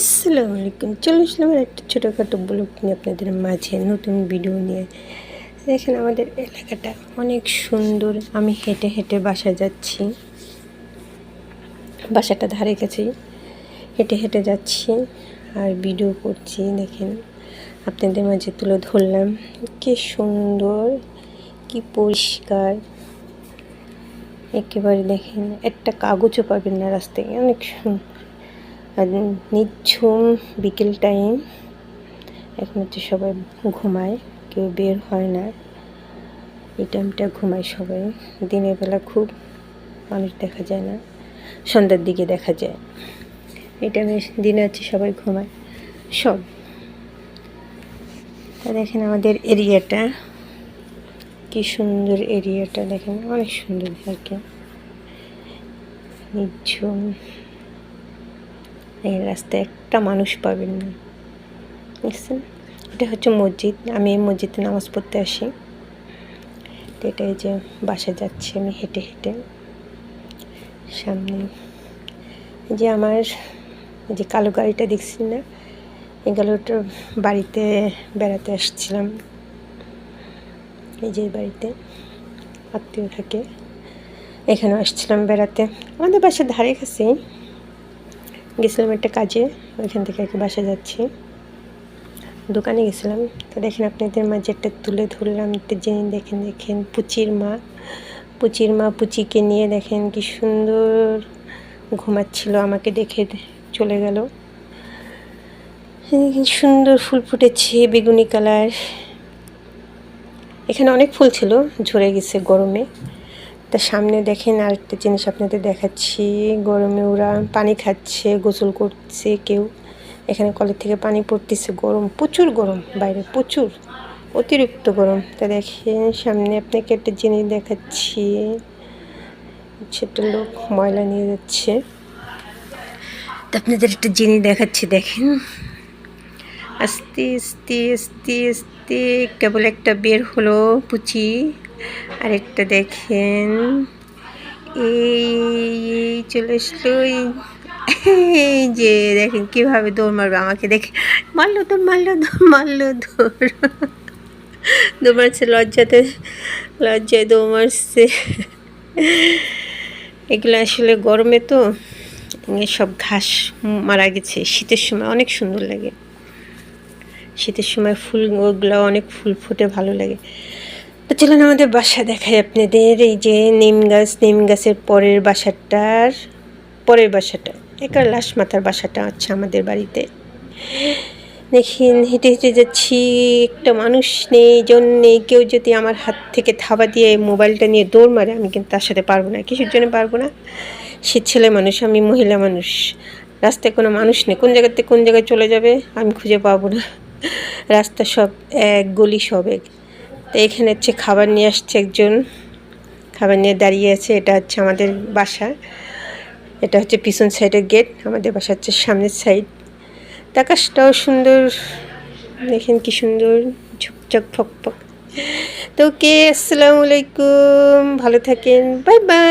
আসসালামু আলাইকুম। চলে আসলাম একটা ছোটোখাটো ব্লগ নিয়ে আপনাদের মাঝে, নতুন ভিডিও নিয়ে। দেখেন আমাদের এলাকাটা অনেক সুন্দর। আমি হেঁটে হেঁটে বাসায় যাচ্ছি, বাসাটা ধারে কাছেই হেঁটে হেঁটে যাচ্ছি আর ভিডিও করছি। দেখেন আপনাদের মাঝে তুলে ধরলাম। কি সুন্দর, কি পরিষ্কার, একেবারে দেখেন একটা কাগজও পাবেন না রাস্তায়। অনেক আর নিঝুম বিকেল টাইম, এখন হচ্ছে সবাই ঘুমায়, কেউ বের হয় না। এই টাইমটা ঘুমায় সবাই। দিনের বেলা খুব মানুষ দেখা যায় না, সন্ধ্যার দিকে দেখা যায়। এই টাইমে দিনে হচ্ছে সবাই ঘুমায় সব। তা দেখেন আমাদের এরিয়াটা কি সুন্দর, এরিয়াটা দেখেন অনেক সুন্দর থাকে, নিঝুম। এই রাস্তায় একটা মানুষ পাবেন না, বুঝছেন? এটা হচ্ছে মসজিদ। আমি এই মসজিদে নামাজ পড়তে আসি। তো এটাই যে বাসা যাচ্ছি আমি হেঁটে হেঁটে। সামনে যে আমার যে কালো গাড়িটা দেখছেন না, এই গাড়িটার বাড়িতে বেড়াতে আসছিলাম। এই যে বাড়িতে আত্মীয় থাকে, এখানে আসছিলাম বেড়াতে। আমাদের বাসার ধারে কাছেই গেছিলাম একটা কাজে, ওইখান থেকে আর কি বাসা যাচ্ছি। দোকানে গেছিলাম। তো দেখেন আপনাদের মাঝে একটা তুলে ধরলাম একটা জিনিস। দেখেন পুচির মা পুচিকে নিয়ে দেখেন কি সুন্দর ঘুমাচ্ছিল। আমাকে দেখে চলে গেল। সুন্দর ফুল ফুটেছে বেগুনি কালার। এখানে অনেক ফুল ছিল, ঝরে গেছে গরমে। তার সামনে দেখেন আরেকটা জিনিস আপনাদের দেখাচ্ছি। গরমে ওরা পানি খাচ্ছে, গোসল করছে কেউ। এখানে কলের থেকে পানি পড়তেছে। গরম, প্রচুর গরম বাইরে, প্রচুর অতিরিক্ত গরম। তা দেখেন সামনে আপনাকে একটা জিনিস দেখাচ্ছি। ছোট লোক ময়লা নিয়ে যাচ্ছে। তা আপনাদের একটা জিনিস দেখাচ্ছি। দেখেন আস্তে আস্তে আস্তে আস্তে কেবল একটা বের হলো পুচি। আরেকটা দেখেন এই চলে আসলো। এই যে দেখেন কীভাবে দৌড় মারবে আমাকে দেখে। মারলো দৌড় দৌড় মারছে, লজ্জায় দৌড় মারছে। এগুলো আসলে গরমে তো সব ঘাস মারা গেছে। শীতের সময় অনেক সুন্দর লাগে। শীতের সময় ফুলগুলো অনেক ফুল ফুটে, ভালো লাগে। তো চলুন আমাদের বাসা দেখাই আপনাদের। এই যে নিম গাছের পরের বাসাটা একার লাশ মাথার বাসাটা হচ্ছে আমাদের বাড়িতে। দেখেন হেঁটে হেঁটে যাচ্ছি, একটা মানুষ নেই, জন নেই। কেউ যদি আমার হাত থেকে থাবা দিয়ে মোবাইলটা নিয়ে দৌড় মারে, আমি কিন্তু তার সাথে পারবো না। কিসের জন্য পারবো না? সে ছেলে মানুষ, আমি মহিলা মানুষ। রাস্তায় কোনো মানুষ নেই, কোন জায়গাতে কোন জায়গায় চলে যাবে আমি খুঁজে পাবো না। রাস্তা সব এক, গলি সব এক। তো এখানে হচ্ছে খাবার নিয়ে আসছে একজন, খাবার নিয়ে দাঁড়িয়ে আছে। এটা হচ্ছে আমাদের বাসা, এটা হচ্ছে পিছন সাইডের গেট। আমাদের বাসা হচ্ছে সামনের সাইড। আকাশটাও সুন্দর, দেখেন কি সুন্দর ঝকঝক ফকফক। তো ওকে, আসসালামু আলাইকুম, ভালো থাকেন, বাই বাই।